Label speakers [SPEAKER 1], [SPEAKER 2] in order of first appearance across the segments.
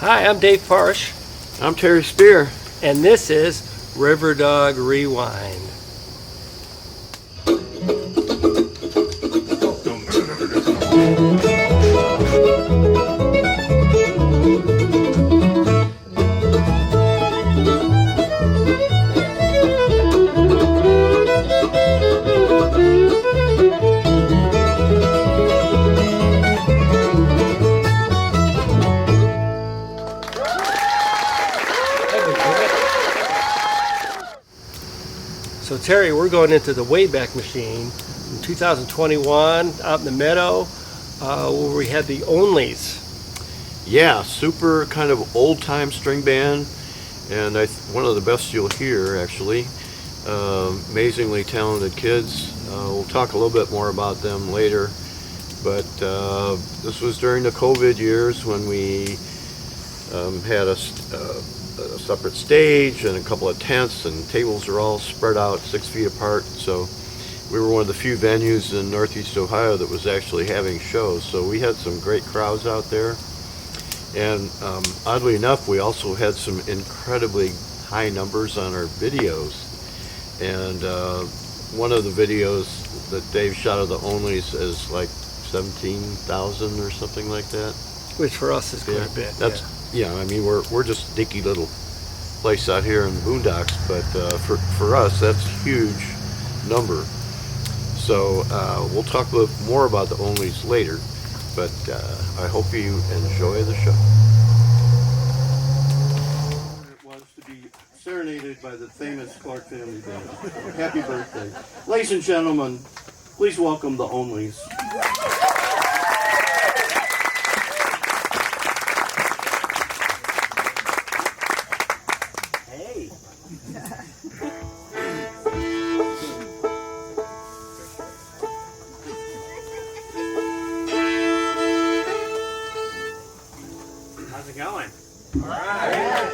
[SPEAKER 1] Hi, I'm Dave Parsh,
[SPEAKER 2] I'm Terry Speer.
[SPEAKER 1] and this is Riverdog Rewind. So Terry, we're going into the Wayback Machine in 2021 out in the meadow where we had the Onlies.
[SPEAKER 2] Yeah, super kind of old-time string band, and one of the best you'll hear, actually. Amazingly talented kids. We'll talk a little bit more about them later, but this was during the COVID years when we had a separate stage and a couple of tents, and tables are all spread out 6 feet apart. So we were one of the few venues in Northeast Ohio that was actually having shows. So we had some great crowds out there. And oddly enough, we also had some incredibly high numbers on our videos. And one of the videos that Dave shot of the Onlies is like 17,000 or something like that.
[SPEAKER 1] Which for us is quite a bit.
[SPEAKER 2] Yeah, I mean, we're just a dinky little place out here in the boondocks, but for us, that's a huge number. So we'll talk a little more about the Onlies later, but I hope you enjoy the show. It was to be serenaded by the famous Clark family band. Happy birthday. Ladies and gentlemen, please welcome the Onlies.
[SPEAKER 3] How's it going?
[SPEAKER 4] All right.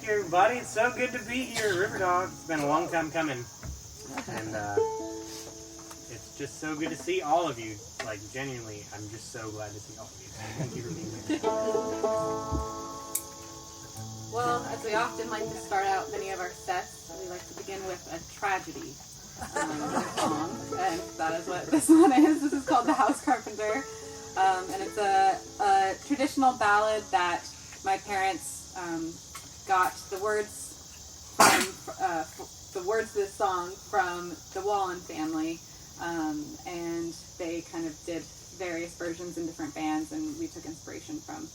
[SPEAKER 3] you, everybody. It's so good to be here at Riverdog. It's been a long time coming. And it's just so good to see all of you. Like, genuinely, I'm just so glad to see all of you. Thank you for being here.
[SPEAKER 4] Well, as we often like to start out many of our sets, we like to begin with a tragedy song. And that is what this one is. This is called The House Carpenter. And it's a traditional ballad that my parents got the words to this song from the Wallen family, and they kind of did various versions in different bands, and we took inspiration from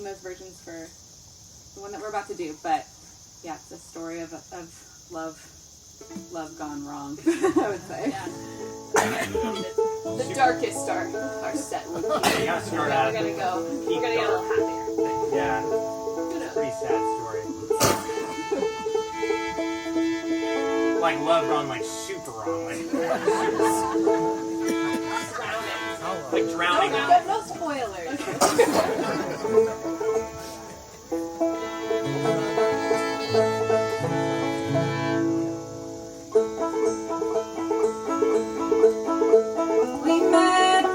[SPEAKER 4] those versions for the one that we're about to do. But yeah, it's a story of love gone wrong, I would say.
[SPEAKER 5] Yeah. The darkest our set would be.
[SPEAKER 3] You gotta start out.
[SPEAKER 5] We're gonna get a little happier.
[SPEAKER 3] Yeah. Pretty sad story. Like love gone like super wrong. Like drowning.
[SPEAKER 5] No spoilers.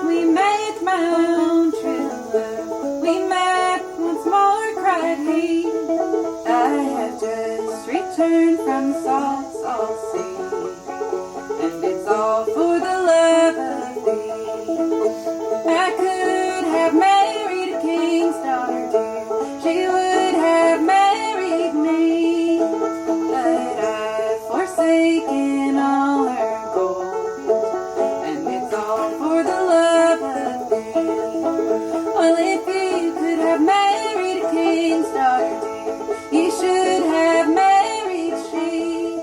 [SPEAKER 4] We met my own true love. We met once more, cried he. I have just returned from the salt sea, and it's all for the love of thee. I could have married a king's daughter dear, she would have married me, but I've forsaken all her gold, and it's all for the love of thee. Well, if you could have married a king's daughter dear, you should have married she,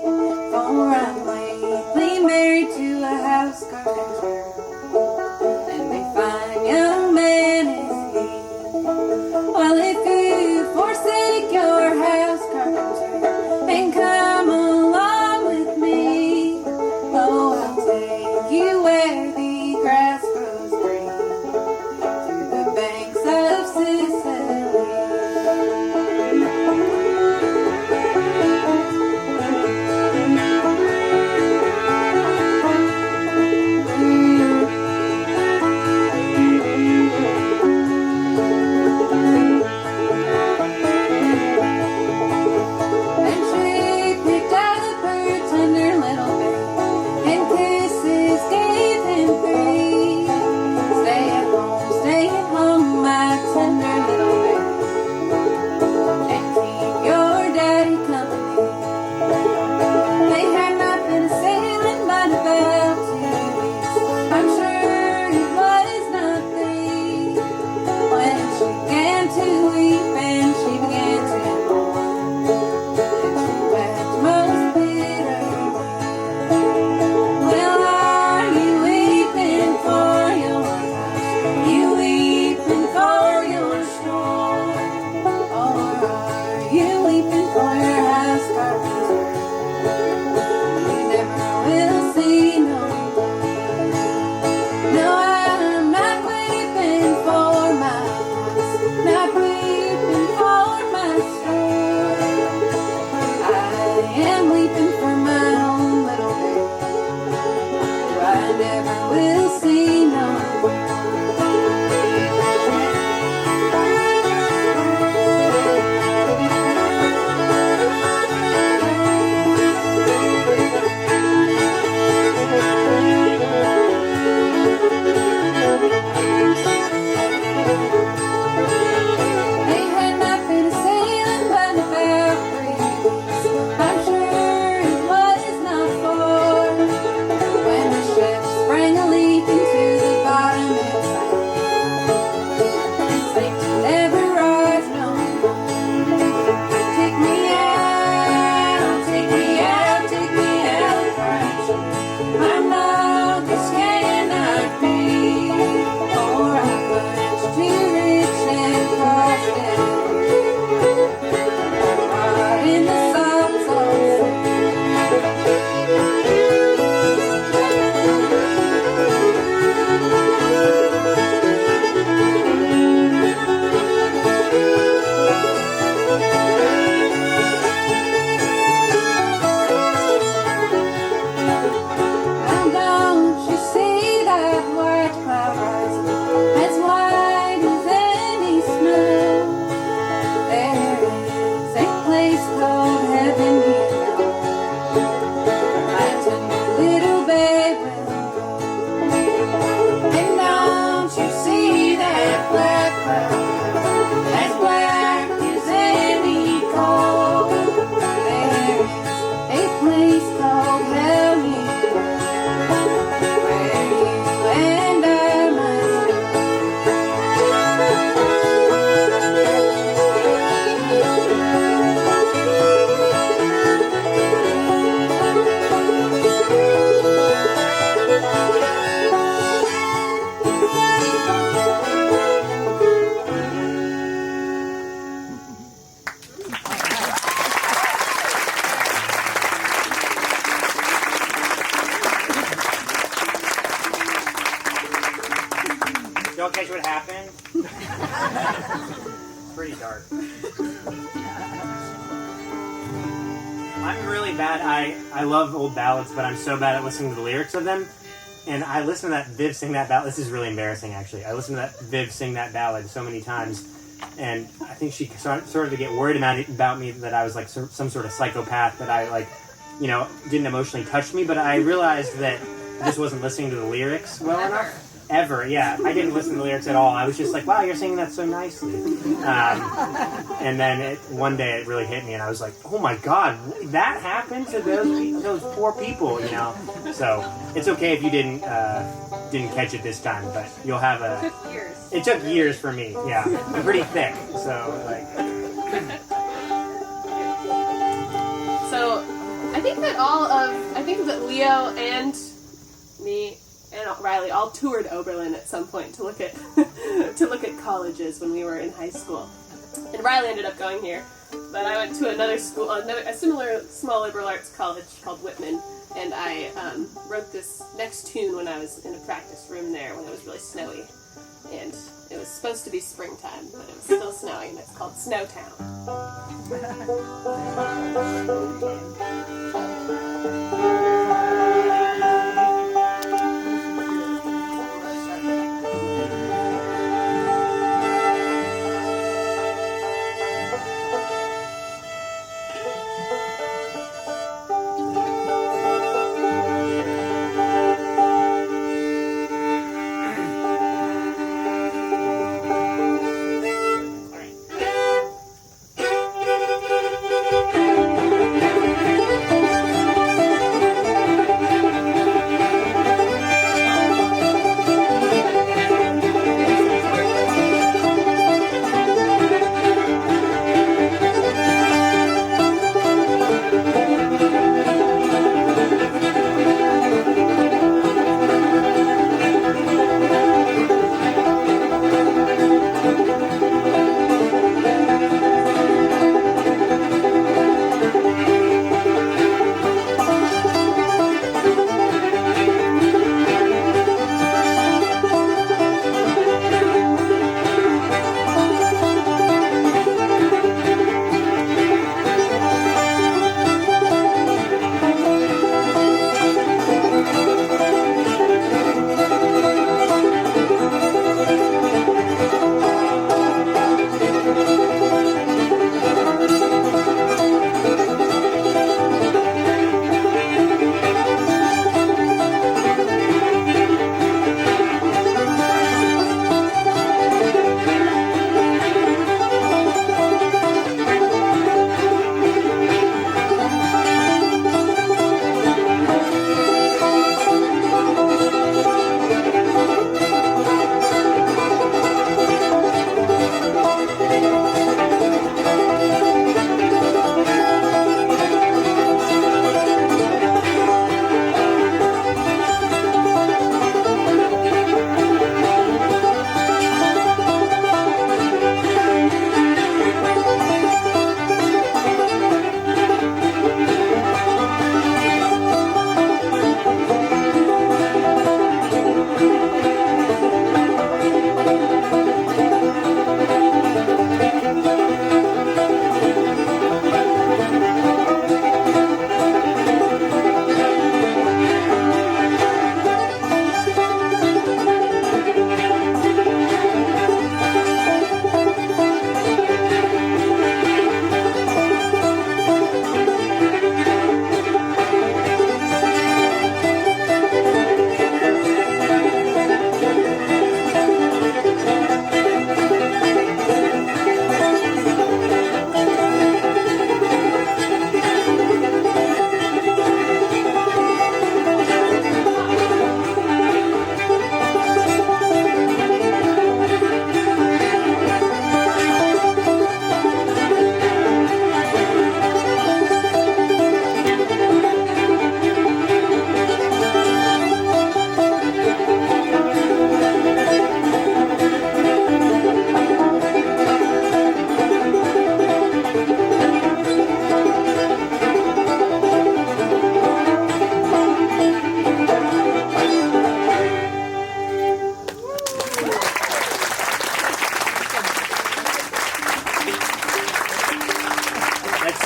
[SPEAKER 4] for I'm lately married to a house carpenter, and a fine young man is he. Well, if you forsake your house carpenter and come along with me, oh, I'll take you where the grass grows green, to the banks of Sicily. And she picked up her tender little babe, and kisses gave him free. Stay at home, my tender little babe, and keep your daddy company. They had not been sailing but about 2 weeks. I'm sure it was not thee, when she began to weep and she began to mourn, and she wept most bitterly. Well, are you weeping for your house? You weeping for your shore? Or are you weeping for your house carpenter? You never will see no more. No, I'm not weeping for my house, not weeping for my store. I am weeping for my own little baby, who I never will see no more.
[SPEAKER 3] get dark. I'm really bad. I love old ballads, but I'm so bad at listening to the lyrics of them. And I listen to that Viv sing that ballad. This is really embarrassing, actually. I listened to that Viv sing that ballad so many times, and I think she started to get worried about me that I was like some sort of psychopath, that I didn't emotionally touch me. But I realized that I just wasn't listening to the lyrics well enough. Ever, yeah. I didn't listen to the lyrics at all. I was just like, wow, you're singing that so nicely. And then one day it really hit me, and I was like, oh my God, that happened to those poor people, So it's okay if you didn't catch it this time, but you'll have a.
[SPEAKER 5] It took years.
[SPEAKER 3] It took years for me. Yeah, I'm pretty thick, so like.
[SPEAKER 5] So, I think that Leo and me and Riley all toured Oberlin at some point to look at colleges when we were in high school. And Riley ended up going here, but I went to another school, a similar small liberal arts college called Whitman, and I wrote this next tune when I was in a practice room there when it was really snowy, and it was supposed to be springtime, but it was still snowing, and it's called Snowtown.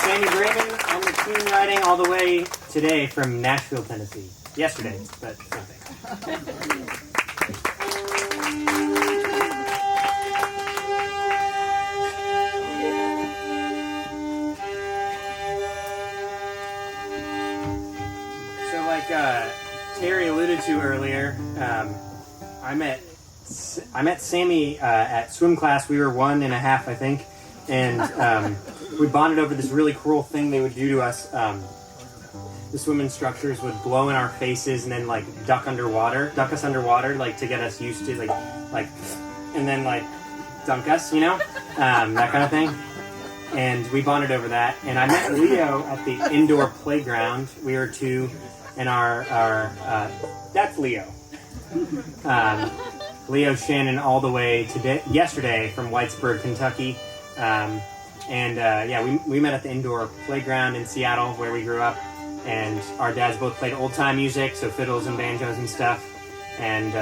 [SPEAKER 3] Sammy Bramin on the tune writing all the way today from Nashville, Tennessee. Yesterday, but same thing. So like Terry alluded to earlier, I met Sammy at swim class. We were 1.5, I think, and we bonded over this really cruel thing they would do to us. The swim instructors would blow in our faces and then like duck us underwater, like to get us used to like, and then like dunk us, that kind of thing. And we bonded over that. And I met Leo at the indoor playground. We were 2, and our that's Leo. Leo Shannon all the way to yesterday from Whitesburg, Kentucky. We met at the indoor playground in Seattle where we grew up. And our dads both played old-time music, so fiddles and banjos and stuff. And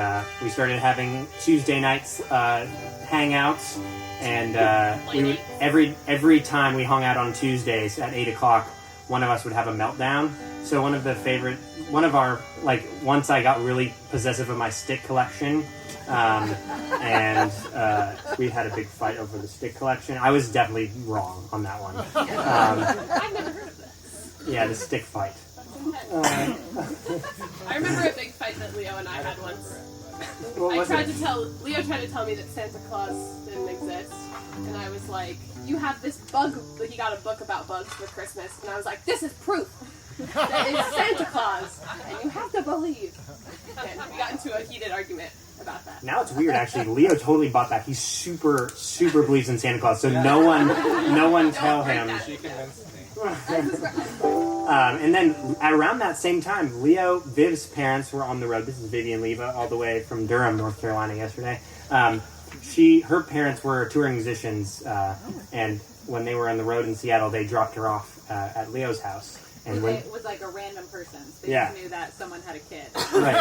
[SPEAKER 3] we started having Tuesday nights hangouts. And we would, every time we hung out on Tuesdays at 8 o'clock, one of us would have a meltdown. So once I got really possessive of my stick collection, and we had a big fight over the stick collection. I was definitely wrong on that one.
[SPEAKER 5] I've never heard of this.
[SPEAKER 3] Yeah, the stick fight.
[SPEAKER 5] I remember a big fight that Leo and I had once. Leo tried to tell me that Santa Claus didn't exist, and I was like, "You have this bug." He got a book about bugs for Christmas, and I was like, "This is proof that it's Santa Claus, and you have to believe." And we got into a heated argument about that.
[SPEAKER 3] Now it's weird, actually. Leo totally bought that. He's super, super believes in Santa Claus, so no one tell him.
[SPEAKER 6] She convinced me.
[SPEAKER 3] And then at around that same time, Viv's parents were on the road. This is Vivian Leva, all the way from Durham, North Carolina, yesterday. Her parents were touring musicians, and when they were on the road in Seattle, they dropped her off at Leo's house. And
[SPEAKER 7] it was like a random person. So
[SPEAKER 3] Yeah.
[SPEAKER 7] you knew that someone had a kid.
[SPEAKER 3] Right.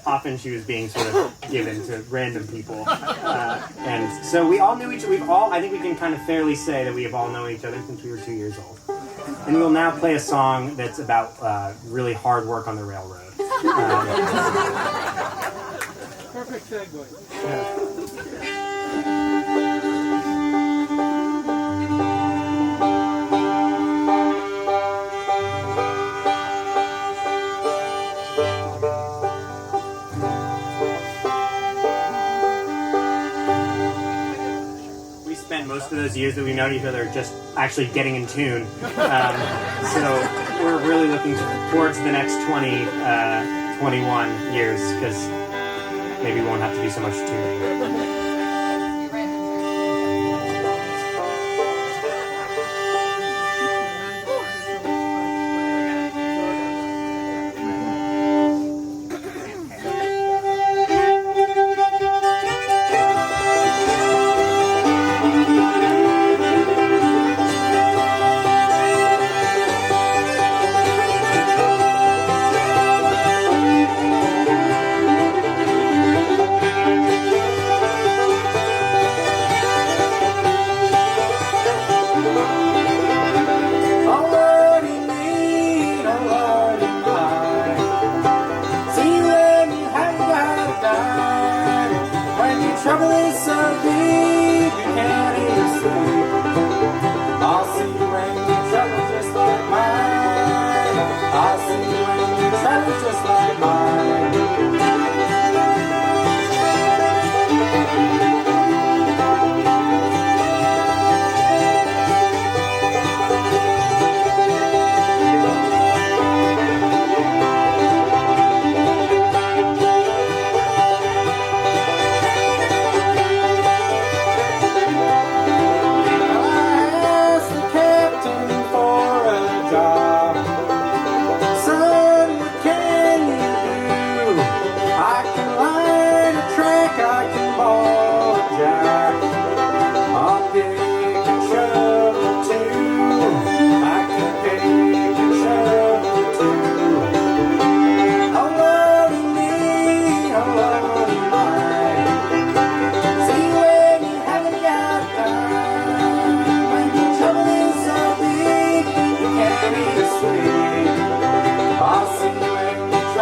[SPEAKER 3] Often she was being sort of given to random people. And so we all knew each other. I think we can kind of fairly say that we have all known each other since we were 2 years old. And we'll now play a song that's about really hard work on the railroad.
[SPEAKER 6] Perfect segue.
[SPEAKER 3] Most of those years that we've known each other just actually getting in tune. So we're really looking forward to the next 21 years, because maybe we won't have to do so much tuning.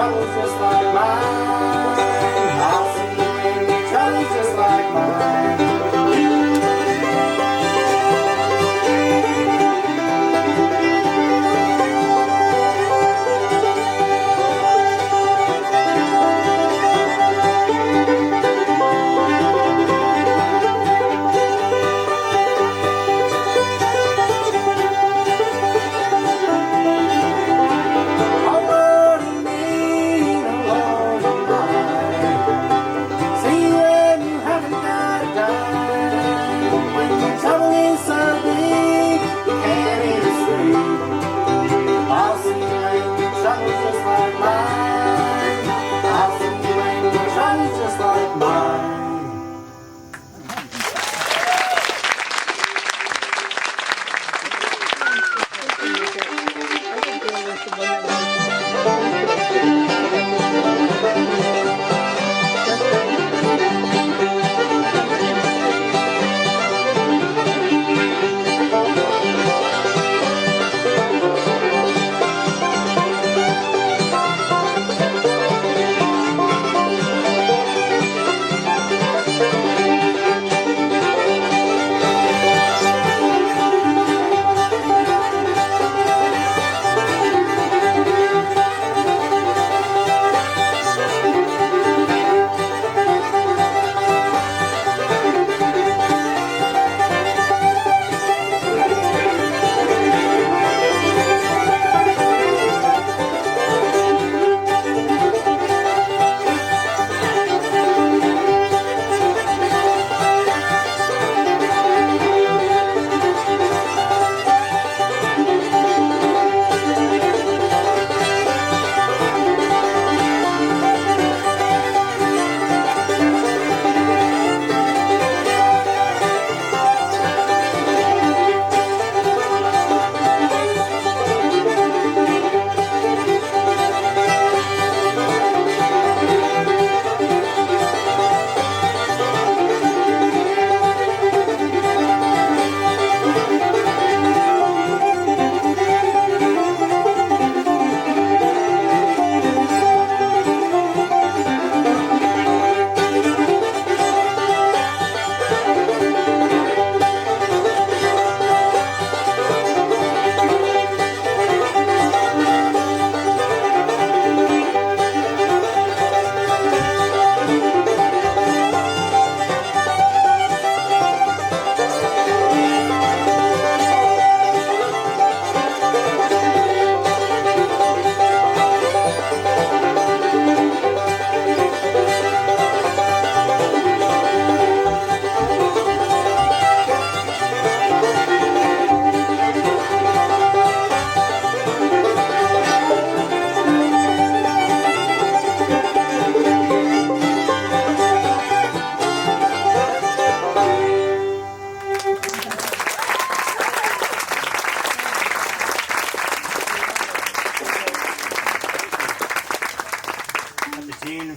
[SPEAKER 8] troubles just like mine. I'll see you in your troubles just like mine.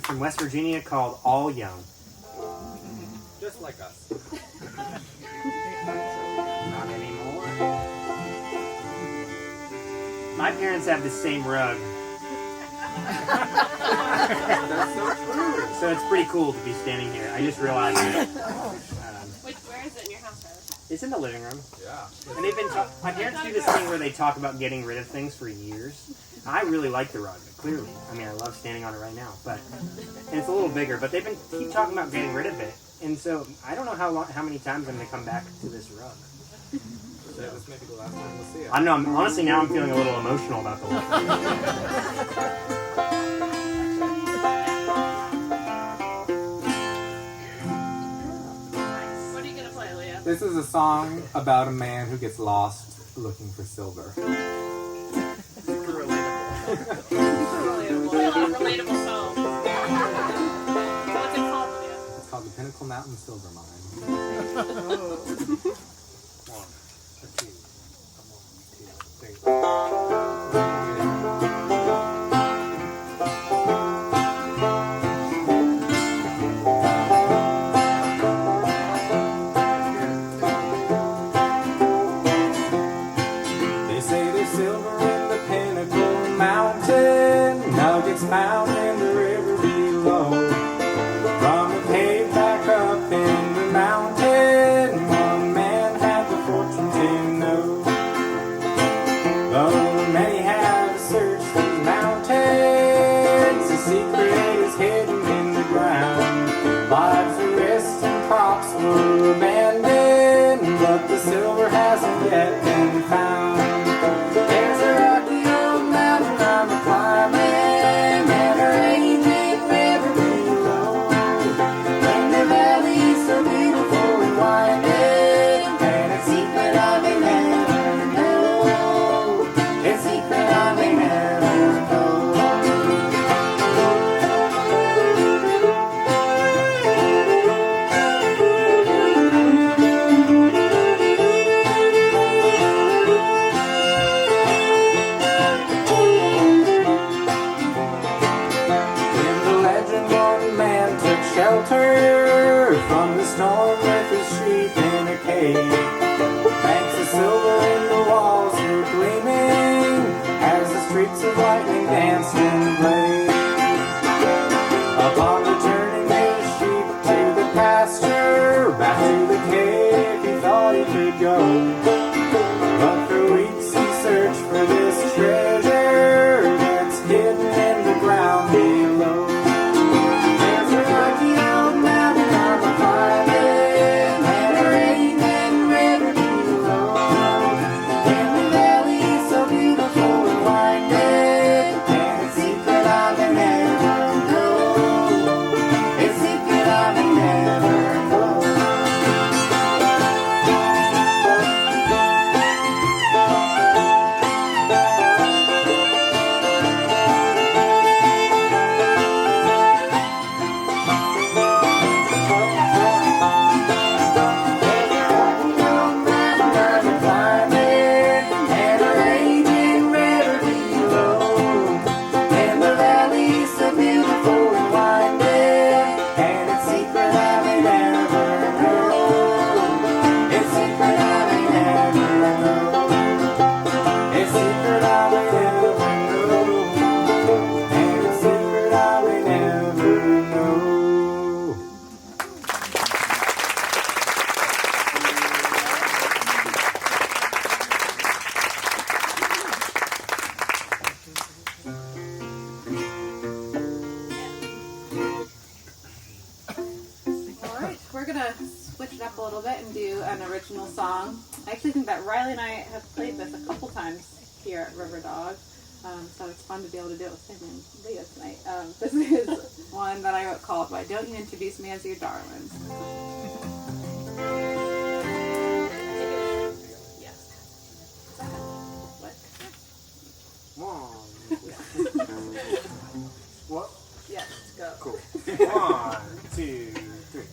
[SPEAKER 3] From West Virginia called All Young.
[SPEAKER 6] Just like us.
[SPEAKER 3] Not anymore. My parents have the same rug.
[SPEAKER 6] That's so true.
[SPEAKER 3] So it's pretty cool to be standing here. I just realized it.
[SPEAKER 5] Where is it in your house, Riley?
[SPEAKER 3] It's in the living room.
[SPEAKER 6] Yeah.
[SPEAKER 3] And they've been my parents do this thing where they talk about getting rid of things for years. I really like the rug, clearly. I mean, I love standing on it right now, and it's a little bigger, but they've been keep talking about getting rid of it. And so I don't know how many times I'm going to come back to this rug.
[SPEAKER 6] Yeah, this may be the last time we'll see it.
[SPEAKER 3] I know, honestly, now I'm feeling a little emotional about the whole thing.
[SPEAKER 5] What are you gonna play, Leah?
[SPEAKER 6] This is a song about a man who gets lost looking for silver.
[SPEAKER 5] Relatable. Play a lot of relatable songs. What's it called, Leah?
[SPEAKER 6] It's called the Pinnacle Mountain Silver Mine.
[SPEAKER 8] They say there's silver in the Pinnacle Mountain, nuggets found Banks of silver in the walls were gleaming as the streaks of lightning danced and played. Upon returning his sheep to the pasture, back to the cave he thought he could go. But for weeks he searched for this treasure that's hidden in the ground below. There's a rocky old mountain on the highland and a raging river below. And the valley is so beautiful and winding, and its secret I may never know. Its secret I may never know.
[SPEAKER 7] Alright, we're gonna switch it up a little bit and do an original song. I actually think that Riley and I have played this a couple times here at Riverdog, so it's fun to be able to do it with him and Leah tonight. This is one that I wrote called Why Don't You Introduce Me as Your Darlings?
[SPEAKER 3] What?
[SPEAKER 7] Yes, go.
[SPEAKER 3] Cool. 1, 2, 3.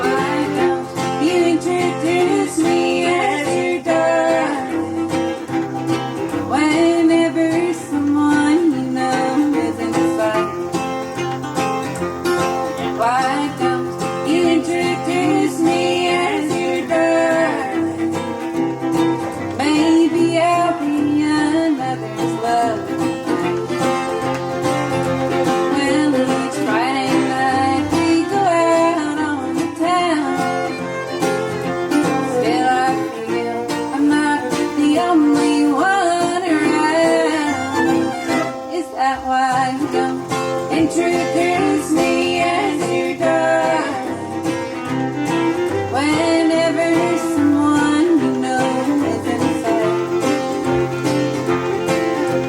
[SPEAKER 4] Why don't you introduce me as your darling? Whenever someone you know is in sight. Why don't you introduce me as your darling? Maybe I'll be another's love. Well, each Friday night we go out on the town. Still I feel I'm not the only one around. Is that why you don't introduce me as your darling? Whenever someone you know is in sight.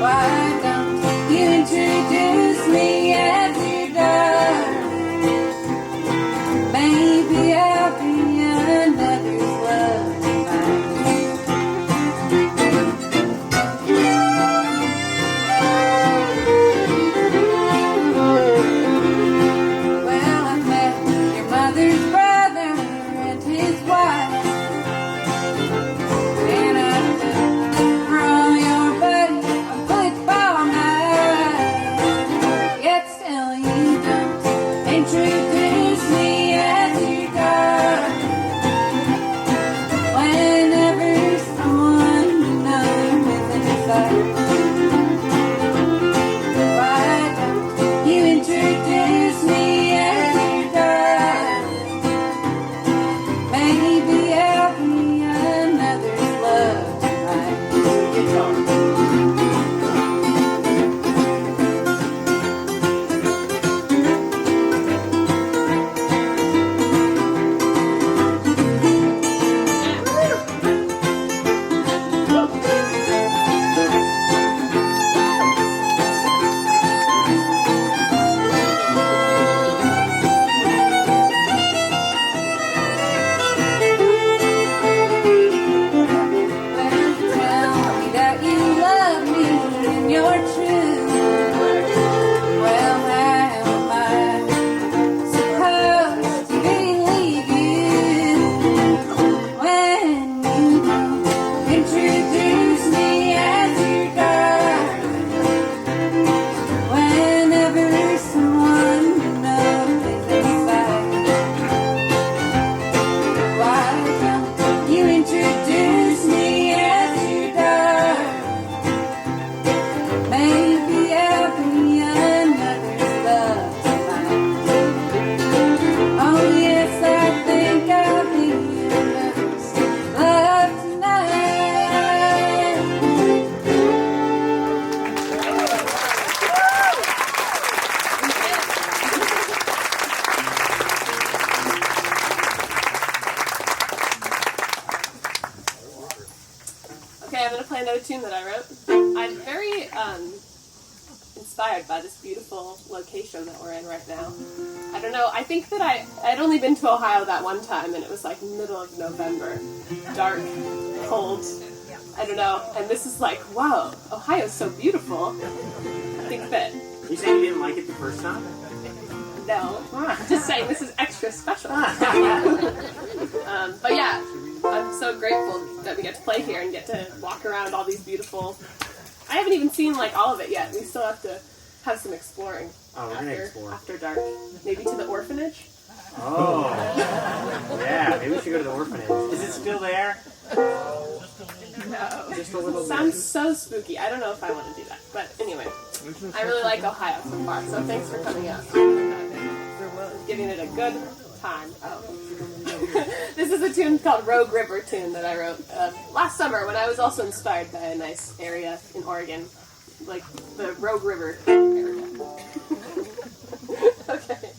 [SPEAKER 4] Why don't you introduce me as your darling? Maybe I'll be another's love tonight.
[SPEAKER 5] tune that I wrote. I'm very inspired by this beautiful location that we're in right now. I don't know, I think that I'd only been to Ohio that one time, and it was like middle of November. Dark, cold, I don't know. And this is like, wow, Ohio's so beautiful. I think that,
[SPEAKER 3] You saying you didn't like it the first time?
[SPEAKER 5] no, just saying this is extra special. But yeah, I'm so grateful that we get to play here and get to walk around all these beautiful... I haven't even seen like all of it yet. We still have to have some exploring.
[SPEAKER 3] Oh, we're gonna explore.
[SPEAKER 5] After dark. Maybe to the orphanage?
[SPEAKER 3] Oh. Yeah, maybe we should go to the orphanage. Is it still there?
[SPEAKER 5] No.
[SPEAKER 3] Just a little bit.
[SPEAKER 5] Sounds so spooky. I don't know if I want to do that. But anyway, I really like Ohio so far, so thanks for coming out. Giving it a good time. Oh. This is a tune called Rogue River Tune that I wrote last summer when I was also inspired by a nice area in Oregon, like the Rogue River area. Okay.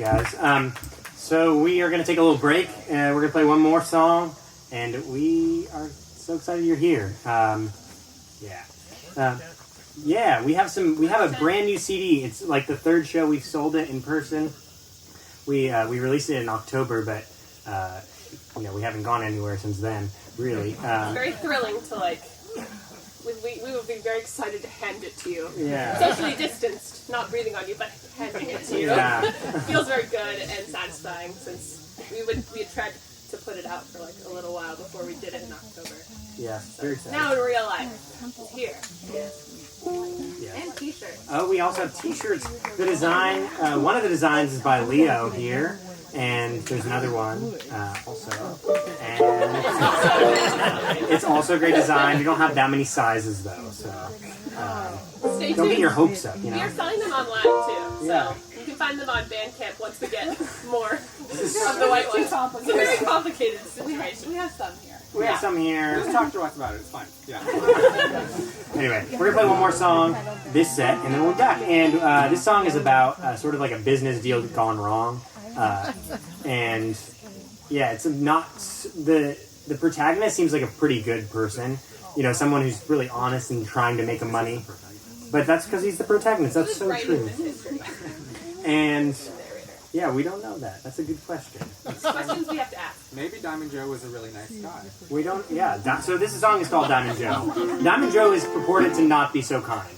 [SPEAKER 3] guys. So we are going to take a little break. We're going to play one more song, and we are so excited you're here. We have a brand new CD. It's like the third show we've sold it in person. We released it in October, but we haven't gone anywhere since then. Really,
[SPEAKER 5] very thrilling to like. We would be very excited to hand it to you.
[SPEAKER 3] Yeah.
[SPEAKER 5] Socially distanced, not breathing on you, but handing it to you.
[SPEAKER 3] Yeah.
[SPEAKER 5] Feels very good and satisfying since we had tried to put it out for like a little while before we did it in October.
[SPEAKER 3] Yeah, very excited.
[SPEAKER 5] Now in real life, it's here.
[SPEAKER 3] Yeah.
[SPEAKER 7] And t-shirts.
[SPEAKER 3] Oh, we also have t-shirts. The design, one of the designs is by Leo here, and there's another one also. And it's also a great design. We don't have that many sizes though, so
[SPEAKER 5] Stay
[SPEAKER 3] don't
[SPEAKER 5] tuned.
[SPEAKER 3] get your hopes up,
[SPEAKER 5] We are selling them online too, so you can find them on Bandcamp once we get more of the white ones. It's a very complicated situation.
[SPEAKER 7] We have some here.
[SPEAKER 3] We have some here.
[SPEAKER 6] Just talk to us about it. It's fine. Yeah.
[SPEAKER 3] Anyway, we're gonna play one more song this set, and then we'll be back. And this song is about sort of like a business deal gone wrong, and yeah, it's not the protagonist seems like a pretty good person, someone who's really honest and trying to make a money, but that's because he's the protagonist. That's so true. And yeah, we don't know that. That's a good question.
[SPEAKER 5] Questions we have to ask.
[SPEAKER 6] Maybe Diamond Joe was a really nice guy.
[SPEAKER 3] We don't. Yeah. So this song is called Diamond Joe. Diamond Joe is purported to not be so kind,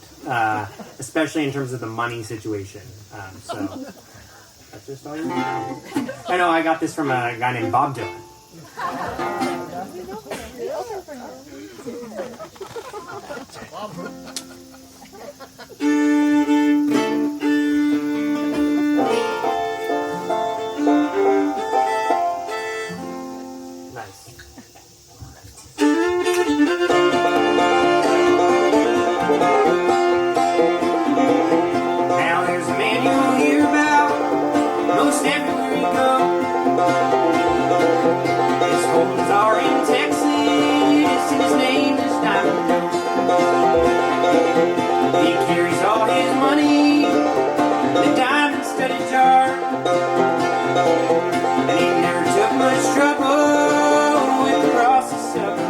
[SPEAKER 3] especially in terms of the money situation. So that's just all you know. I know. I got this from a guy named Bob Dylan. Now there's a man you'll hear about most everywhere you go. His homes are in Texas, and his name is Diamond Joe. He carries all his money in a diamond-studded jar, and he never took much trouble with the process of it.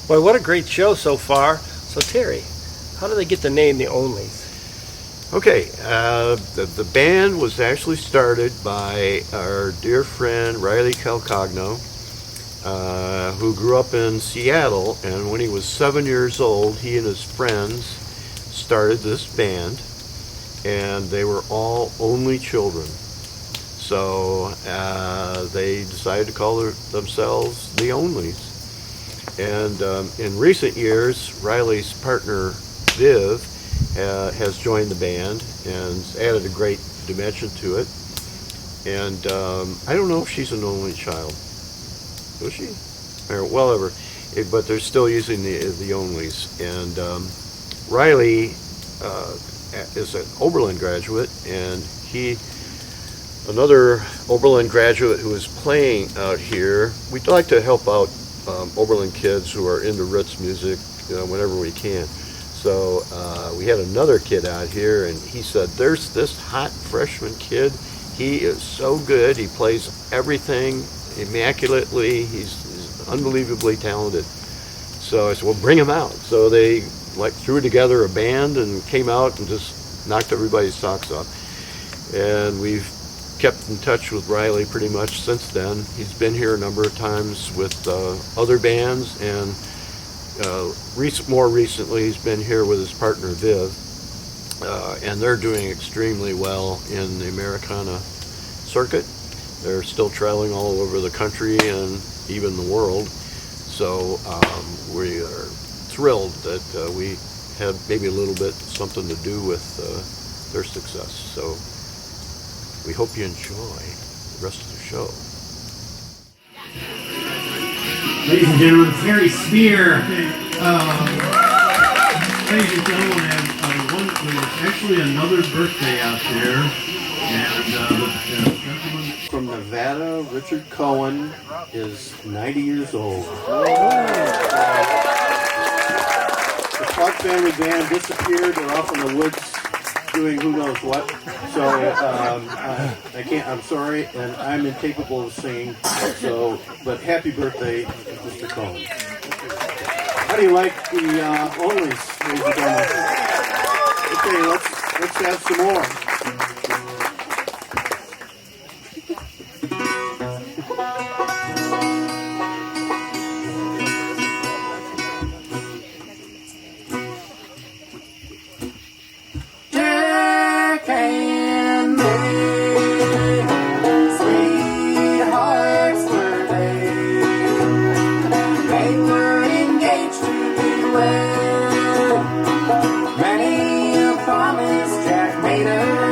[SPEAKER 1] Boy, what a great show so far. So Terry, how do they get the name the Onlies?
[SPEAKER 2] Okay, the band was actually started by our dear friend Riley Calcagno, who grew up in Seattle, and when he was 7 years old, he and his friends started this band, and they were all only children. So they decided to call themselves the Onlies. And in recent years, Riley's partner, Viv, has joined the band and added a great dimension to it. And I don't know if she's an only child. Was she? Or whatever. But they're still using the Onlies. And Riley is an Oberlin graduate, and another Oberlin graduate who is playing out here. We'd like to help out Oberlin kids who are into Ritz music whenever we can. So we had another kid out here, and he said, there's this hot freshman kid. He is so good. He plays everything immaculately. He's unbelievably talented. So I said, well, bring him out. So they threw together a band and came out and just knocked everybody's socks off. And we've kept in touch with Riley pretty much since then. He's been here a number of times with other bands, and more recently he's been here with his partner Viv, and they're doing extremely well in the Americana circuit. They're still traveling all over the country and even the world. So we are thrilled that we had maybe a little bit something to do with their success. So we hope you enjoy the rest of the show.
[SPEAKER 9] Ladies and gentlemen, Terry Speer. Ladies and gentlemen, there's actually another birthday out there, and the gentleman
[SPEAKER 2] From Nevada, Richard Cohen is 90 years old. The Clark family band disappeared. They're off in the woods doing who knows what. So I can't. I'm sorry, and I'm incapable of singing. So, but happy birthday, Mr. Cohen. How do you like the Onlies, ladies and gentlemen? Okay, let's have some more.
[SPEAKER 8] Many a promise Jack made her.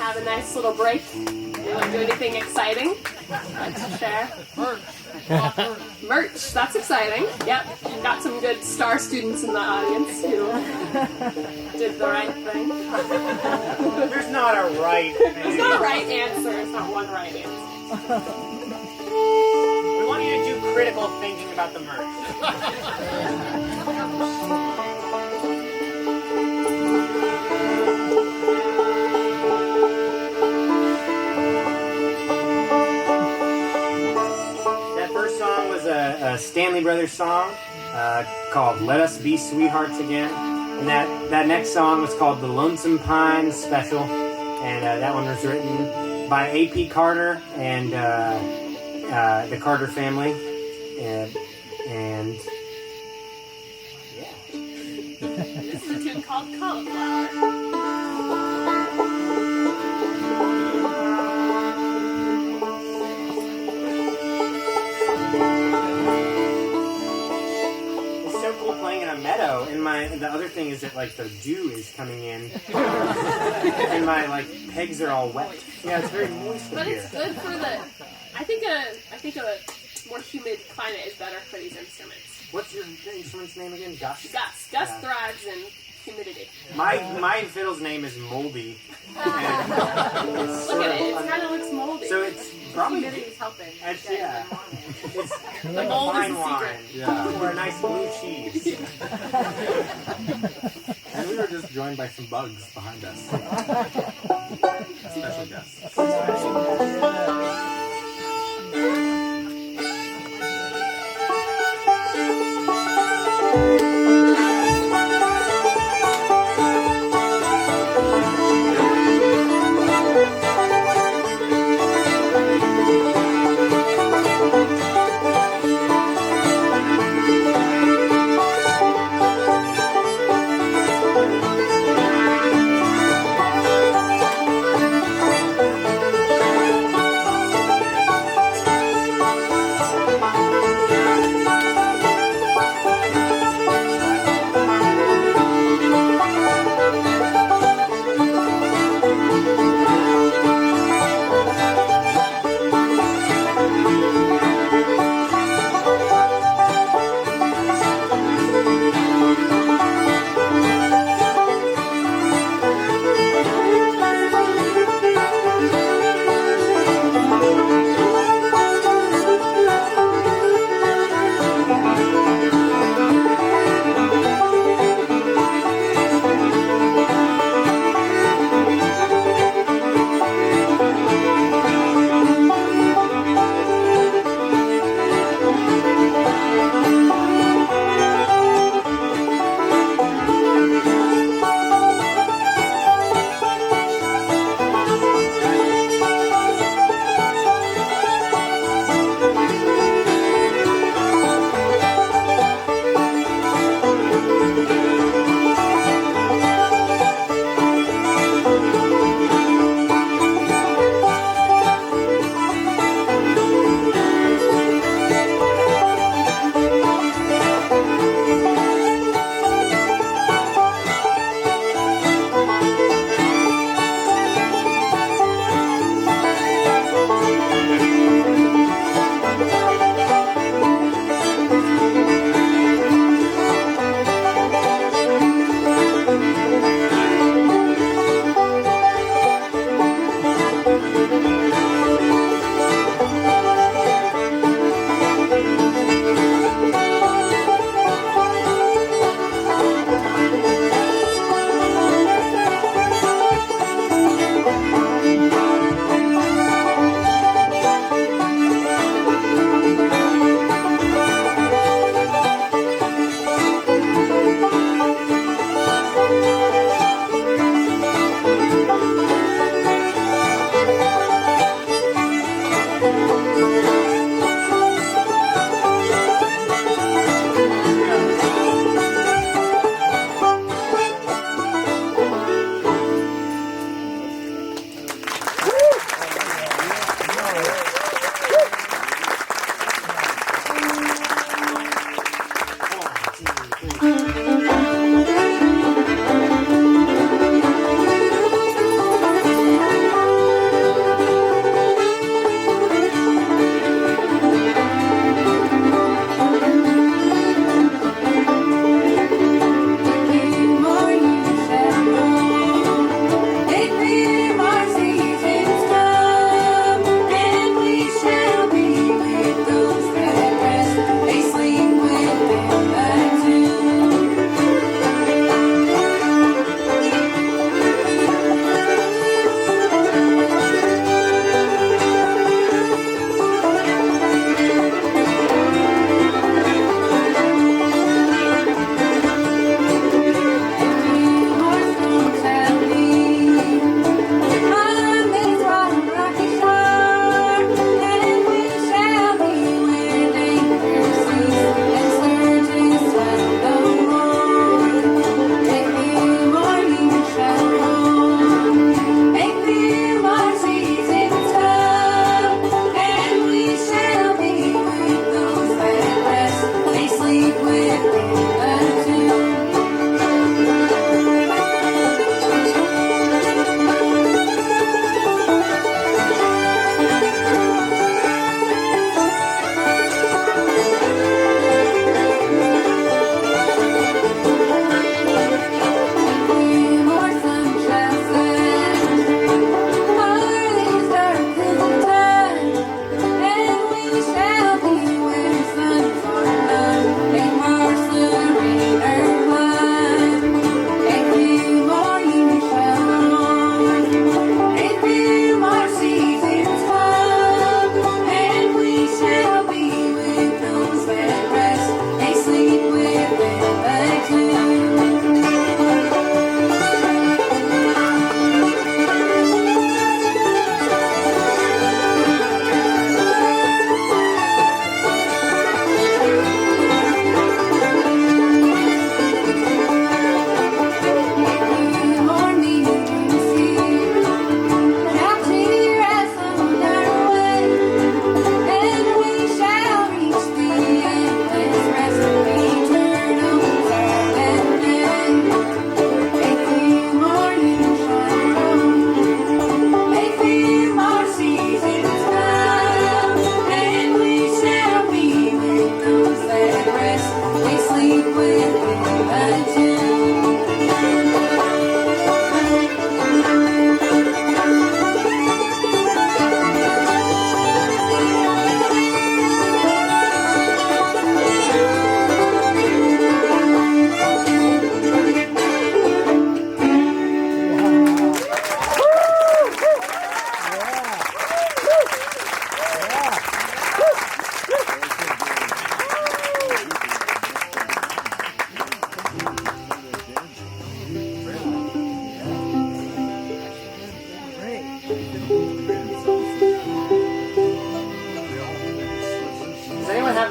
[SPEAKER 5] have a nice little break. Anyone do anything exciting? Like to share? Merch, that's exciting. Yep, got some good star students in the audience who did the right thing.
[SPEAKER 3] There's not a right
[SPEAKER 5] There's
[SPEAKER 3] thing.
[SPEAKER 5] not a right answer, there's not one right answer.
[SPEAKER 3] We want you to do critical thinking about the merch. That first song was a Stanley Brothers song called Let Us Be Sweethearts Again. And that next song was called The Lonesome Pine Special. And that one was written by A.P. Carter and the Carter family. And yeah.
[SPEAKER 5] This is a tune called Cauliflower.
[SPEAKER 3] Playing in a meadow, and the other thing is that like the dew is coming in, and my like pegs are all wet. Yeah, it's very moist
[SPEAKER 5] But
[SPEAKER 3] here.
[SPEAKER 5] it's good for the. I think a more humid climate is better for these instruments.
[SPEAKER 3] What's your instrument's name again? Gus.
[SPEAKER 5] Gus
[SPEAKER 3] Yeah.
[SPEAKER 5] thrives in humidity.
[SPEAKER 3] My fiddle's name is Moldy. And
[SPEAKER 5] Look at it. It kind of looks moldy.
[SPEAKER 3] So it's probably
[SPEAKER 7] Humidity's helping.
[SPEAKER 3] it's, yeah. It's
[SPEAKER 5] The
[SPEAKER 3] like a
[SPEAKER 5] mold is
[SPEAKER 3] fine
[SPEAKER 5] the
[SPEAKER 3] wine
[SPEAKER 6] Yeah.
[SPEAKER 3] or a nice blue cheese.
[SPEAKER 6] And we were just joined by some bugs behind us. Special guests.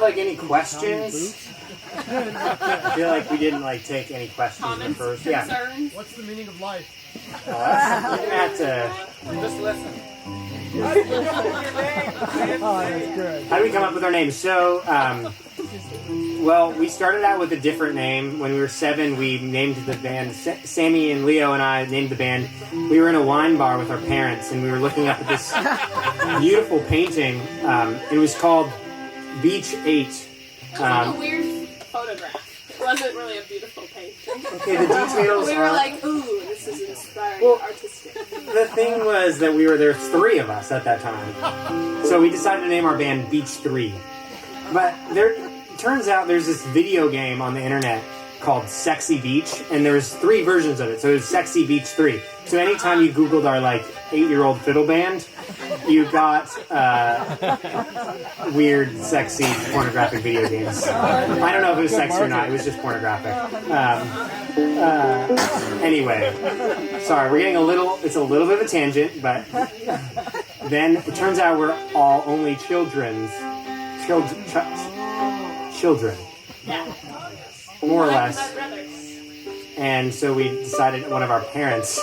[SPEAKER 3] like any questions? I feel like we didn't like take any questions at
[SPEAKER 5] Comments,
[SPEAKER 3] first.
[SPEAKER 5] concerns?
[SPEAKER 1] What's the meaning of life?
[SPEAKER 3] You're gonna have to.
[SPEAKER 6] Just listen.
[SPEAKER 3] How do we come up with our names? So, well, we started out with a different name. When we were 7, we named the band. Sammy and Leo and I named the band. We were in a wine bar with our parents, and we were looking up at this beautiful painting. It was called Beach 8.
[SPEAKER 5] It was like a weird photograph. It wasn't really a beautiful painting.
[SPEAKER 3] Okay, the details
[SPEAKER 5] We were
[SPEAKER 3] are...
[SPEAKER 5] like, ooh, this is inspiring, artistic.
[SPEAKER 3] The thing was that there's 3 of us at that time. So we decided to name our band Beach 3. But turns out there's this video game on the internet called Sexy Beach, and there's 3 versions of it. So it's Sexy Beach 3. So anytime you Googled our 8-year-old fiddle band, you got weird, sexy, pornographic video games. I don't know if it was sexy or not. It was just pornographic. Anyway, sorry, we're getting it's a little bit of a tangent, but then it turns out we're all only children.
[SPEAKER 5] Yeah.
[SPEAKER 3] More or
[SPEAKER 5] My
[SPEAKER 3] less.
[SPEAKER 5] brothers.
[SPEAKER 3] And so we decided, one of our parents,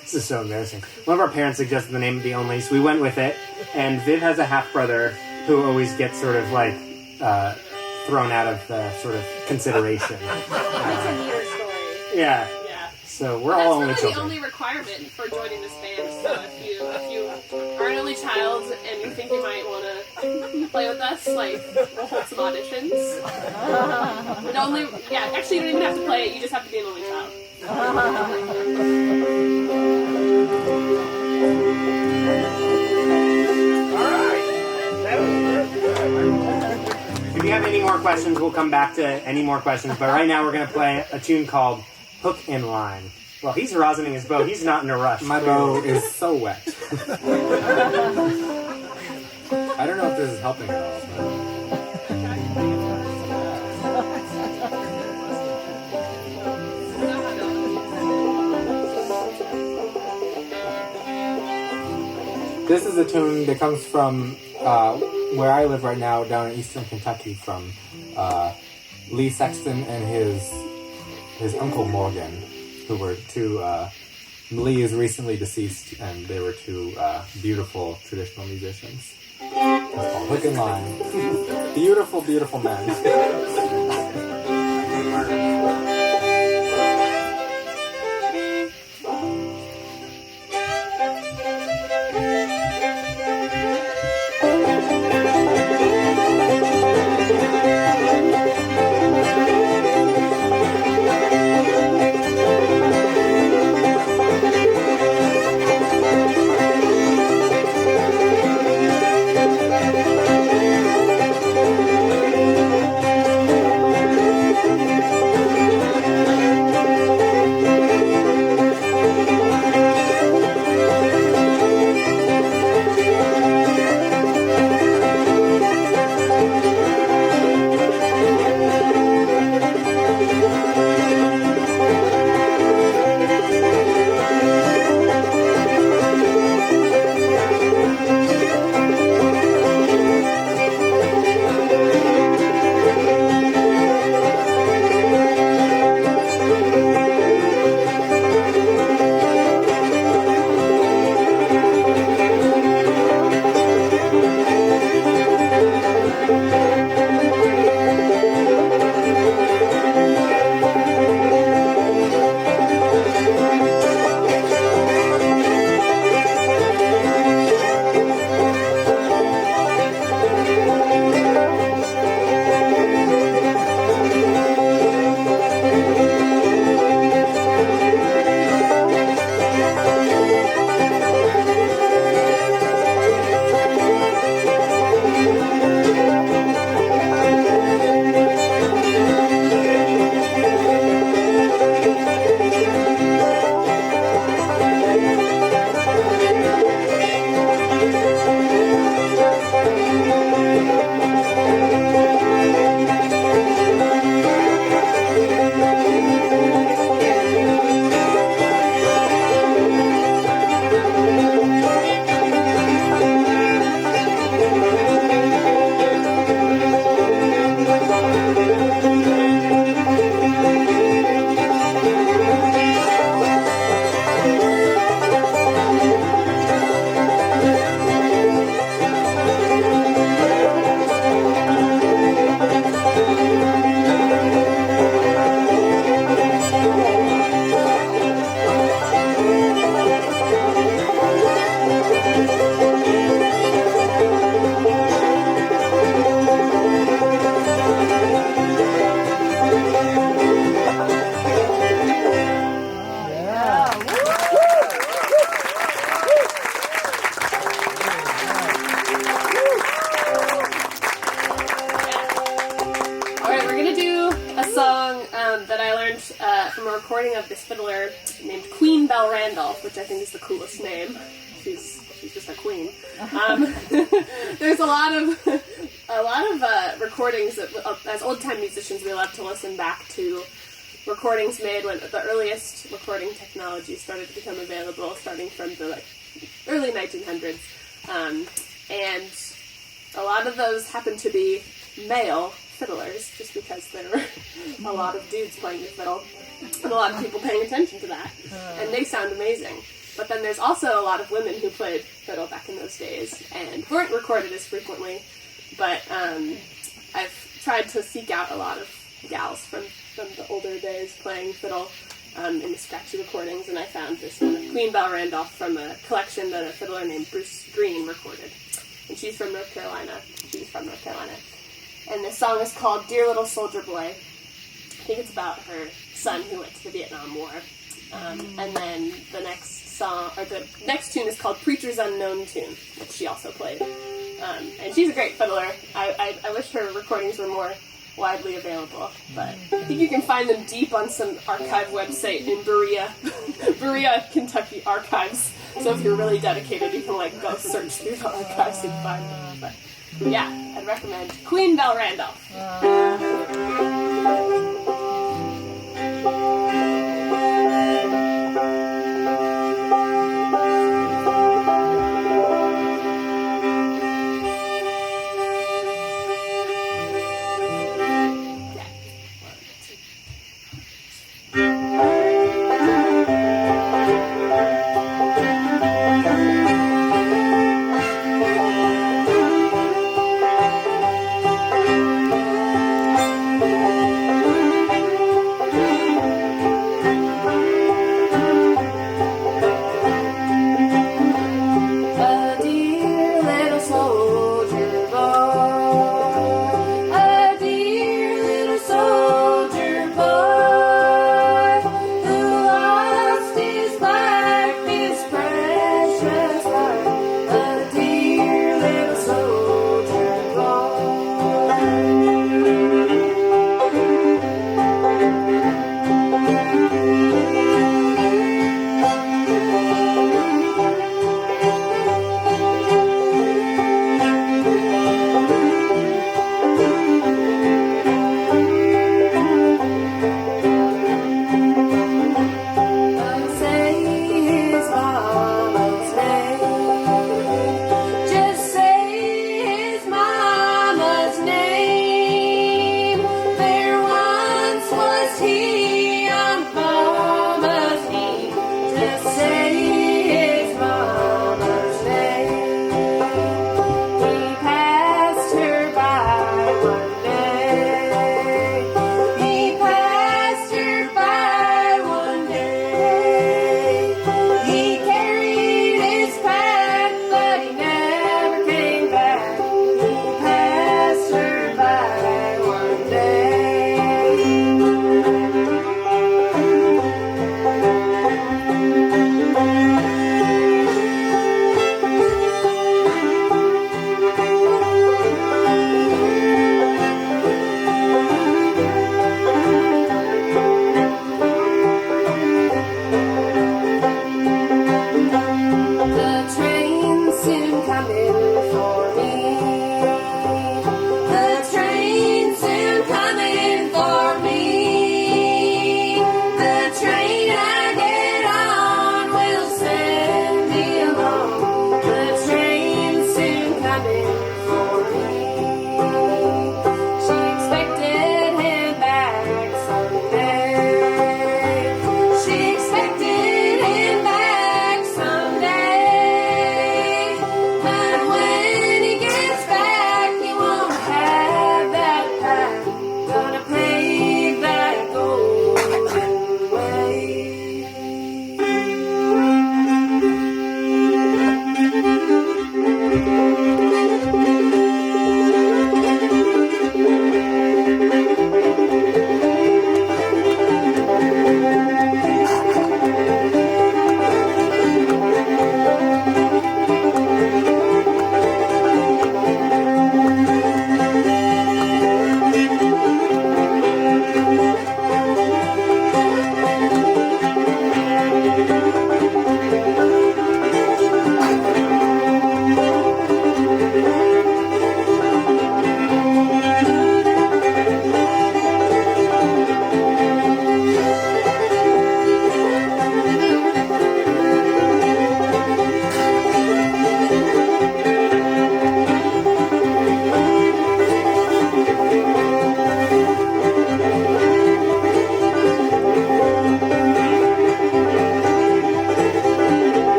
[SPEAKER 3] this is so embarrassing, one of our parents suggested the name of the Onlies. We went with it, and Viv has a half-brother who always gets sort of thrown out of the sort of consideration.
[SPEAKER 5] It's a neater story.
[SPEAKER 3] Yeah.
[SPEAKER 5] Yeah.
[SPEAKER 3] So we're all only
[SPEAKER 5] That's really the
[SPEAKER 3] children.
[SPEAKER 5] only requirement for joining this band. So if you are an only child and you think you might want to play with us, we'll hold some auditions. Actually, you don't even have to play it. You just have to be an only child.
[SPEAKER 3] If you have any more questions, we'll come back to any more questions. But right now we're going to play a tune called Hook and Line. Well, he's rosining his bow. He's not in a rush.
[SPEAKER 6] My bow is so wet. I don't know if this is helping at all. This is a tune that comes from where I live right now, down in eastern Kentucky, from Lee Sexton and his uncle Morgan, who were 2. Lee is recently deceased, and they were 2 beautiful traditional musicians. It's called Hook and Line. Beautiful, beautiful men.
[SPEAKER 5] recording of this fiddler named Queen Belle Randolph, which I think is the coolest name. She's just a queen. There's a lot of recordings that, as old-time musicians, we love to listen back to recordings made when the earliest recording technology started to become available, starting from the early 1900s, and a lot of those happen to be male fiddlers, just because there were a lot of dudes playing the fiddle and a lot of people paying attention to that, and they sound amazing. But then there's also a lot of women who played fiddle back in those days and weren't recorded as frequently, but I've tried to seek out a lot of gals from the older days playing fiddle in the scratchy recordings, and I found this one of Queen Belle Randolph from a collection that a fiddler named Bruce Green recorded. And she's from North Carolina. And this song is called Dear Little Soldier Boy. I think it's about her son who went to the Vietnam War. And then the next tune is called Preacher's Unknown Tune, which she also played. And she's a great fiddler. I wish her recordings were more widely available, but I think you can find them deep on some archive website in Berea, Kentucky archives. So if you're really dedicated, you can go search through the archives and find them. But yeah, I'd recommend Queen Belle Randolph.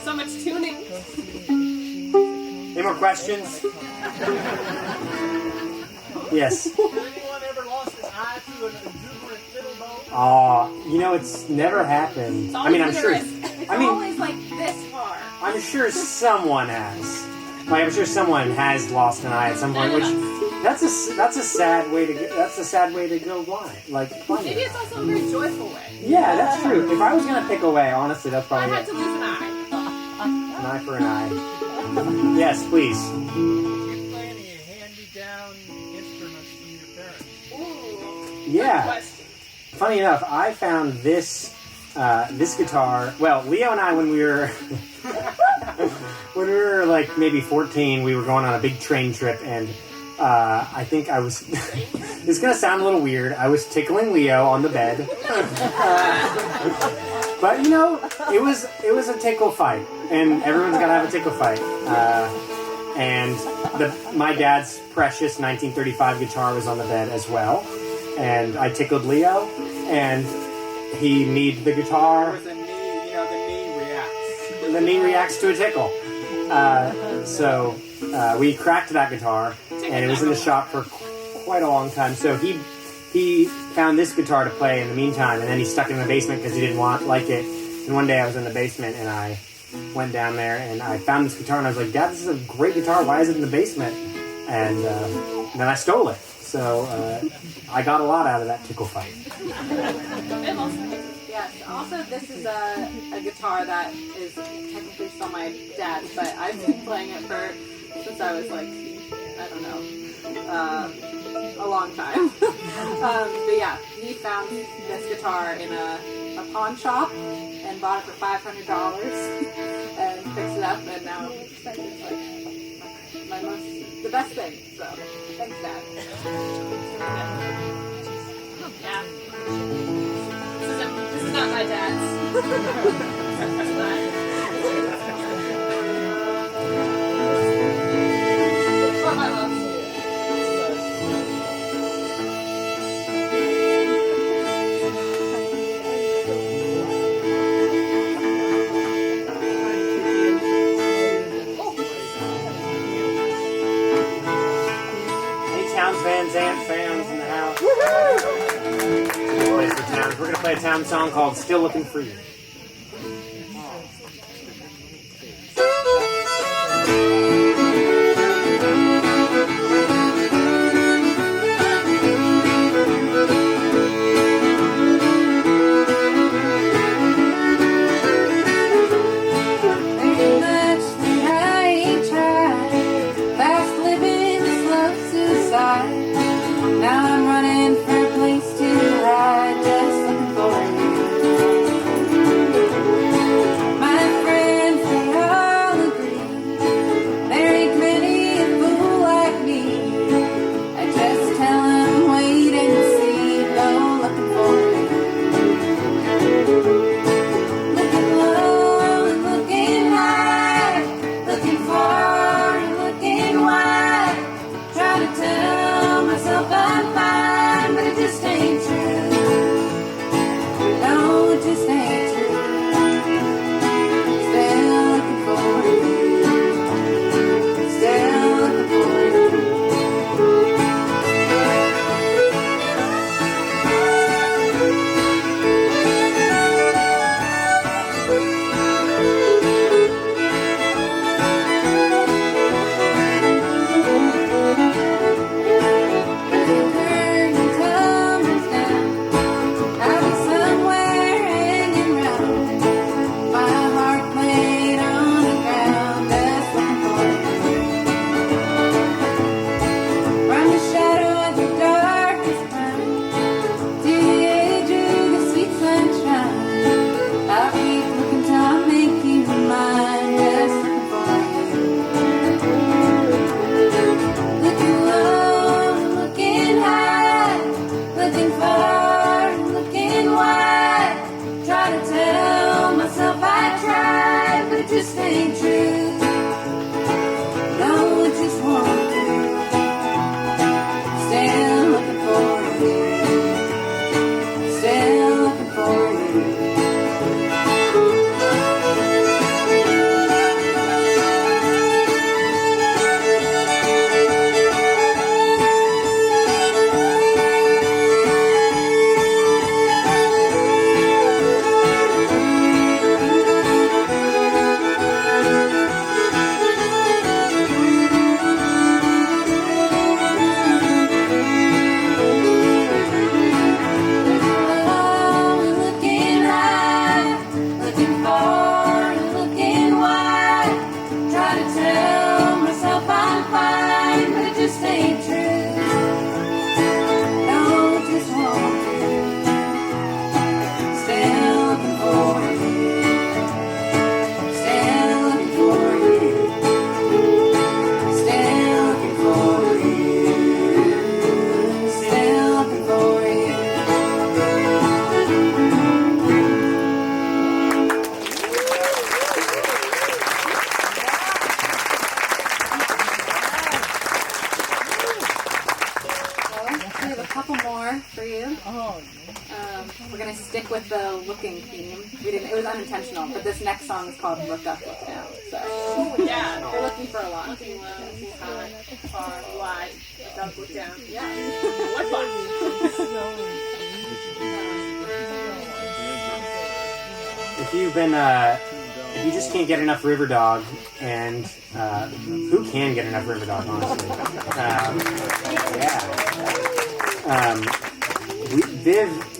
[SPEAKER 5] So much tuning.
[SPEAKER 3] Any more questions? Yes.
[SPEAKER 10] Has anyone ever lost an eye to an exuberant fiddle bow?
[SPEAKER 3] Oh, you know, it's never happened. I mean, I'm sure.
[SPEAKER 7] It's
[SPEAKER 3] I mean,
[SPEAKER 7] always like this far.
[SPEAKER 3] I'm sure someone has. Like, I'm sure someone has lost an eye at some point. Which that's a sad way to go. That's a sad way to go blind. Like,
[SPEAKER 5] Maybe it's also a very joyful way.
[SPEAKER 3] yeah, that's true. If I was gonna pick a way, honestly, that's
[SPEAKER 5] I
[SPEAKER 3] probably
[SPEAKER 5] had
[SPEAKER 3] it.
[SPEAKER 5] to lose an eye.
[SPEAKER 3] An eye for an eye. Yes, please.
[SPEAKER 10] Do you play any hand-me-down instruments from your parents?
[SPEAKER 5] Ooh.
[SPEAKER 3] Yeah.
[SPEAKER 5] Good question.
[SPEAKER 3] Funny enough, I found this this guitar. Well, Leo and I, when we were like maybe 14, we were going on a big train trip, and I think I was. It's gonna sound a little weird. I was tickling Leo on the bed, but you know, it was a tickle fight, and everyone's gotta have a tickle fight. And my dad's precious 1935 guitar was on the bed as well. And I tickled Leo, and he kneed the guitar.
[SPEAKER 6] With the knee, you know, the knee reacts.
[SPEAKER 3] The knee reacts to a tickle. So we cracked that guitar, and it was in the shop for quite a long time. So he found this guitar to play in the meantime, and then he stuck it in the basement because he didn't like it. And one day I was in the basement, and I went down there, and I found this guitar, and I was like, "Dad, this is a great guitar. Why is it in the basement?" And then I stole it. So I got a lot out of that tickle fight.
[SPEAKER 7] Yes. Also, this is a guitar that is technically still my dad's, but I've been playing it since I was like, I don't know, a long time. But yeah, he found this guitar in a pawn shop and bought it for $500 and fixed it up, and now it's like the best thing. So thanks, Dad.
[SPEAKER 5] Yeah. This is not my dad's. Or my mom's.
[SPEAKER 3] Van Zandt fans in the house. We're going to play a town song called Still Looking For You.
[SPEAKER 4] Now I'm running for a place to hide, just looking for you. My friends, they all agree there ain't many a fool like me. I just tell them wait and see, go looking for you. Looking low and looking high, looking far and looking wide. Try to tell myself I'm fine, but it just ain't true. No, it just ain't true. Still looking for you. Still looking for you. Just ain't true. No, it just won't do. Still looking for you. Still looking for you.
[SPEAKER 7] stick with the looking theme. We didn't. It was unintentional, but this next song is called "Look Up, Look Down." So
[SPEAKER 5] Yeah.
[SPEAKER 7] we're looking for a lot.
[SPEAKER 5] Looking low, high, far, wide, up, look down.
[SPEAKER 7] Yeah.
[SPEAKER 5] What fun!
[SPEAKER 3] If you've been, if you just can't get enough Riverdog, and who can get enough Riverdog, honestly?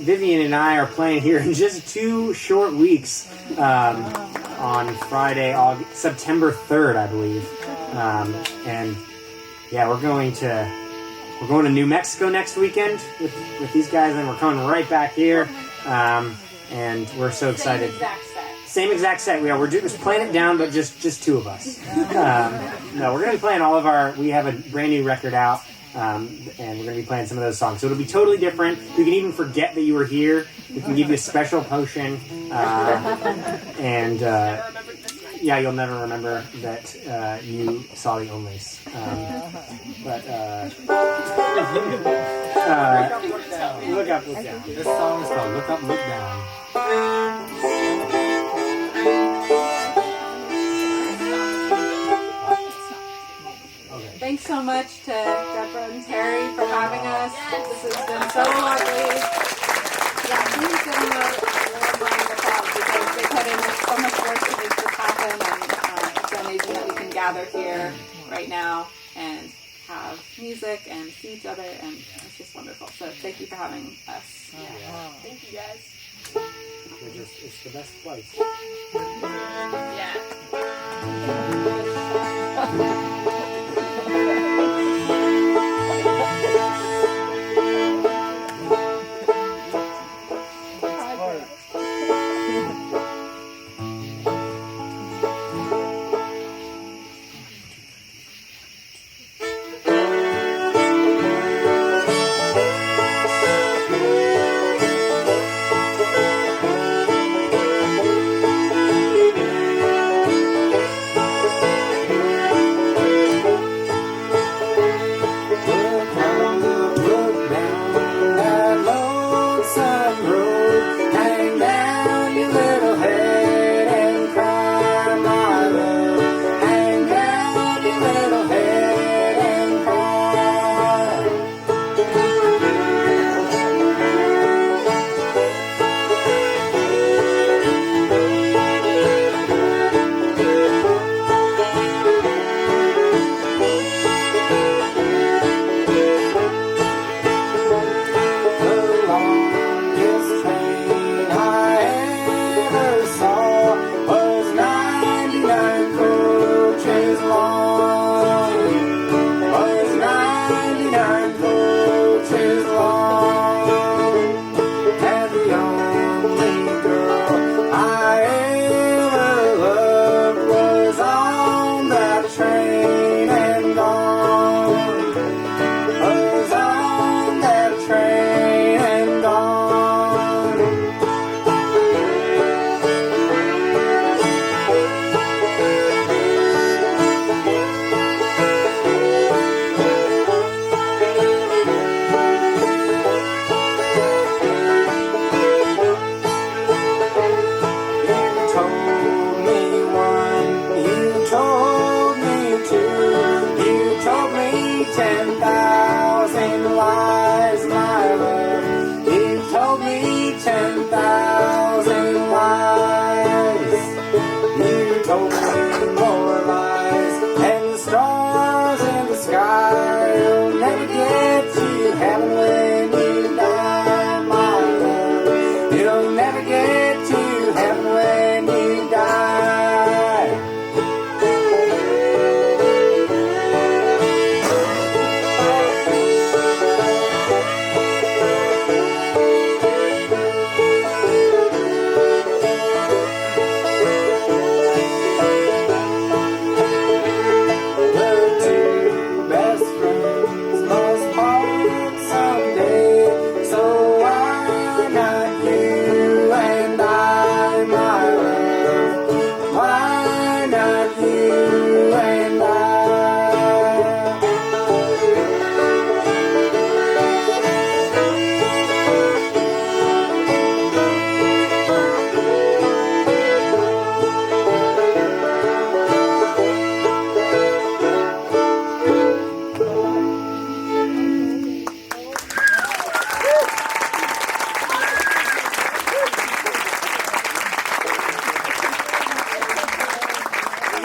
[SPEAKER 3] Vivian and I are playing here in just 2 short weeks on Friday, September 3rd, I believe, and yeah, we're going to New Mexico next weekend with these guys, and we're coming right back here. And we're so excited. Same exact set. Yeah, we're just playing it down, but just 2 of us. No, we're going to be playing all of our. We have a brand new record out, and we're going to be playing some of those songs. So it'll be totally different. You can even forget that you were here. We can give you a special potion, and yeah, you'll never remember that you saw the Onlies. Look up, look down.
[SPEAKER 6] This song is called "Look Up, Look Down."
[SPEAKER 7] Thanks so much to Deborah and Terry for having us. This has been so lovely. Yeah, please give them a warm round of applause because they put in so much work to make this happen, and it's so amazing that we can gather here right now and have music and see each other, and it's just wonderful. So thank you for having us.
[SPEAKER 5] Yeah. Thank you guys.
[SPEAKER 3] It's the best place.
[SPEAKER 5] Yeah.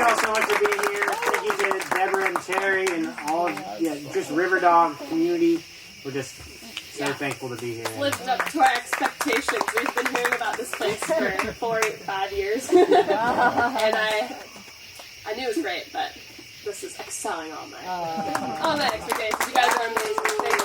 [SPEAKER 3] you all so much for being here. Thank you to Deborah and Terry and all of just Riverdog community. We're just so thankful to be here.
[SPEAKER 5] Lived up to our expectations. We've been hearing about this place for 4, 5 years. And I knew it was great, but this is excelling all my expectations. You guys are amazing. Thank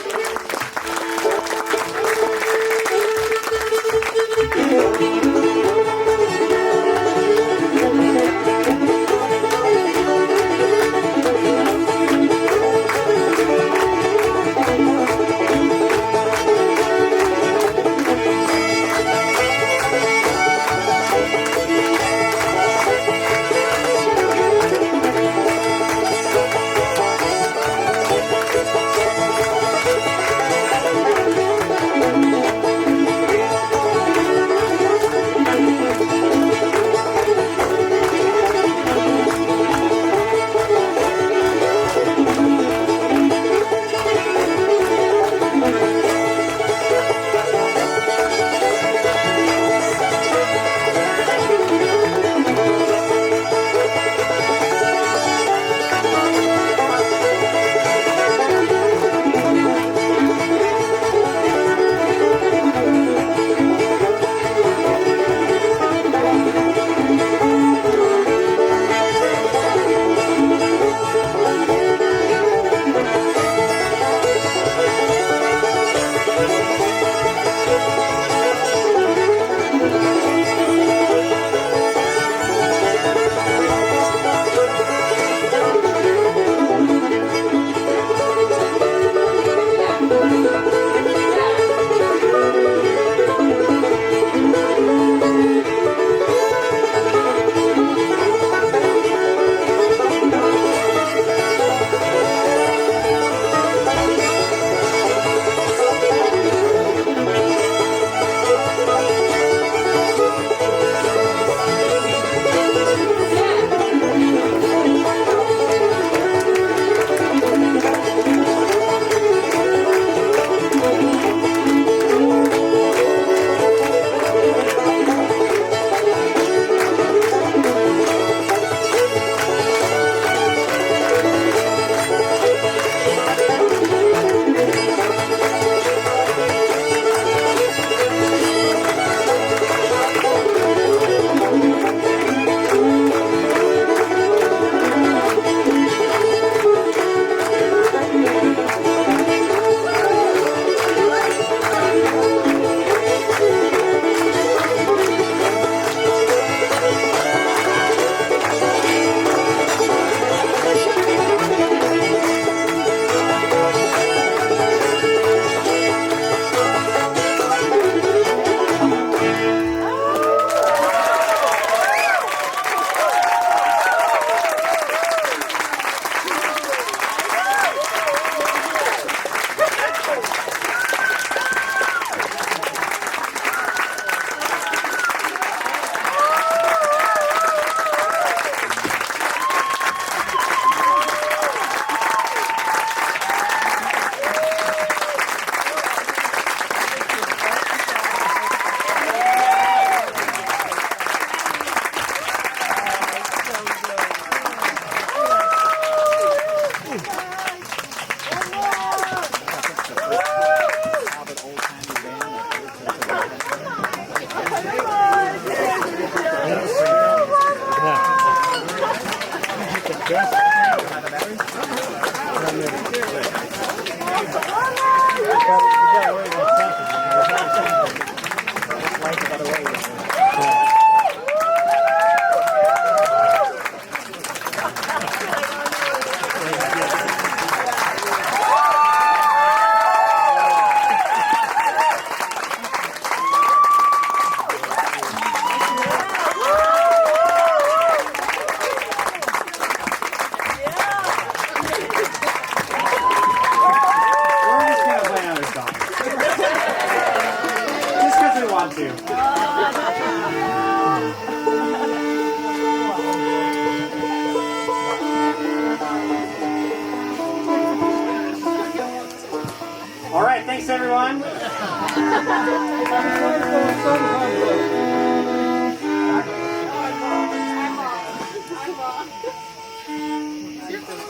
[SPEAKER 3] All right, thanks everyone.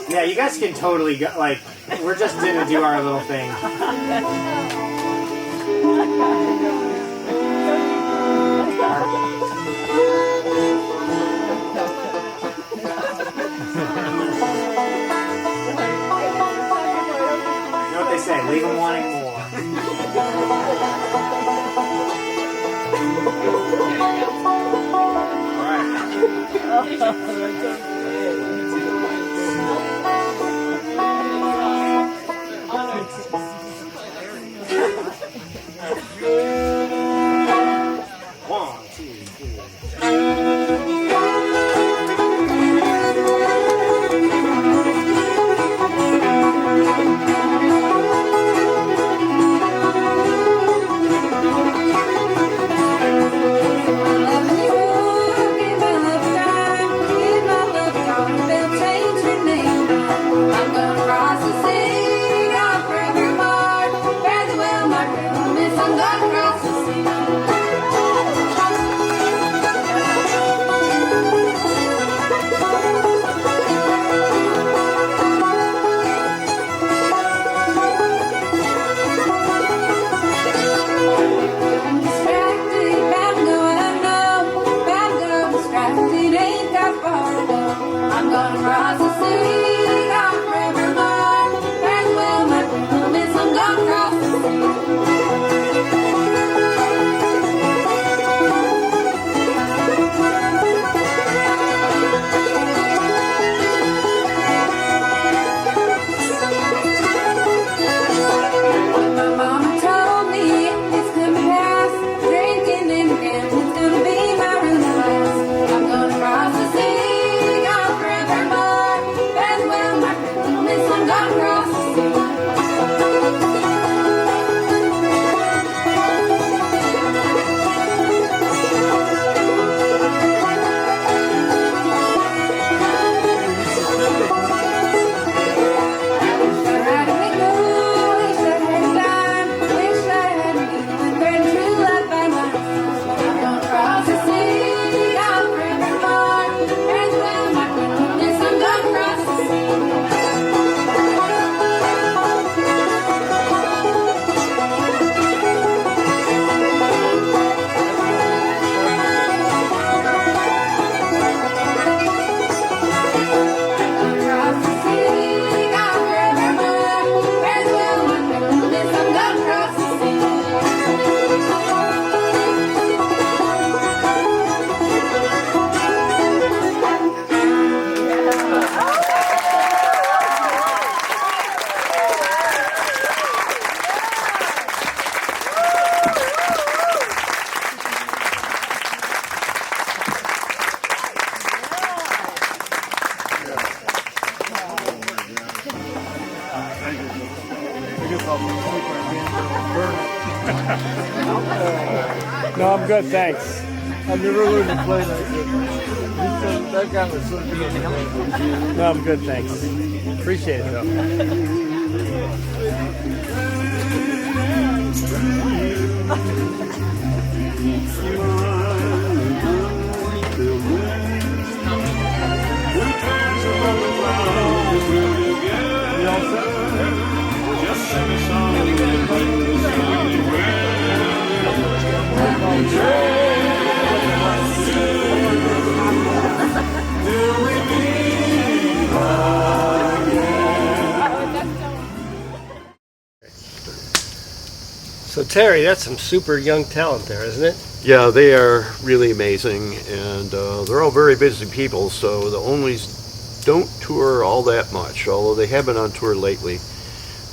[SPEAKER 3] Yeah, you guys can totally go. Like, we're just gonna do our little thing. You know what they say? Leave them wanting more. One, two, three.
[SPEAKER 1] No, I'm good, thanks.
[SPEAKER 10] I've never learned to play like that. That guy was so good.
[SPEAKER 1] No, I'm good, thanks. Appreciate it, though. So Terry, that's some super young talent there, isn't it?
[SPEAKER 2] Yeah, they are really amazing, and they're all very busy people, so the Onlies don't tour all that much, although they have been on tour lately.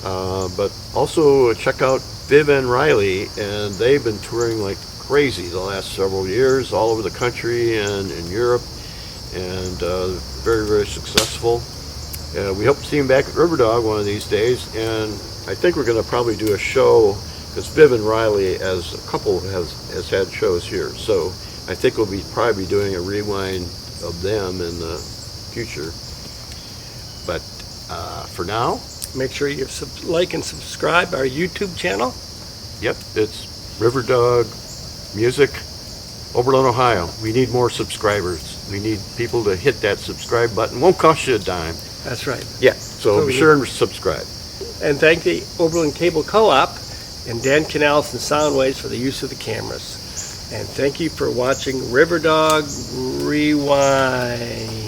[SPEAKER 2] But also check out Viv and Riley, and they've been touring like crazy the last several years, all over the country and in Europe, and very, very successful. We hope to see them back at Riverdog one of these days, and I think we're going to probably do a show, because Viv and Riley as a couple has had shows here, so I think we'll probably be doing a rewind of them in the future. But for now,
[SPEAKER 1] make sure you like and subscribe our YouTube channel.
[SPEAKER 2] Yep, it's Riverdog Music, Oberlin, Ohio. We need more subscribers. We need people to hit that subscribe button. Won't cost you a dime.
[SPEAKER 1] That's right.
[SPEAKER 2] Yeah, so be sure and subscribe.
[SPEAKER 1] And thank the Oberlin Cable Co-op and Dan Canals and Soundwaves for the use of the cameras. And thank you for watching Riverdog Rewind.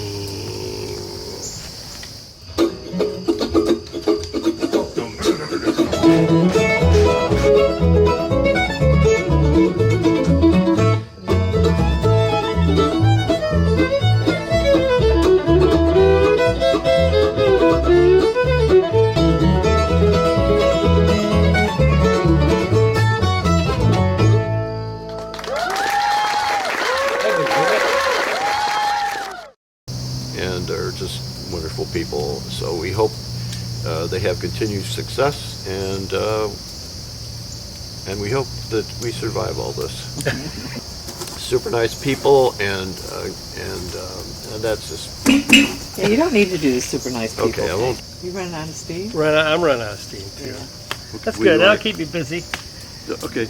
[SPEAKER 2] And are just wonderful people. So we hope they have continued success, and we hope that we survive all this. Super nice people, and that's just
[SPEAKER 11] Yeah, you don't need to do the super nice people.
[SPEAKER 2] okay. I won't.
[SPEAKER 11] You running out of steam?
[SPEAKER 1] I'm running out of steam too.
[SPEAKER 11] Yeah.
[SPEAKER 1] That's
[SPEAKER 2] We
[SPEAKER 1] good. That'll
[SPEAKER 2] like-
[SPEAKER 1] keep me busy.
[SPEAKER 2] Okay.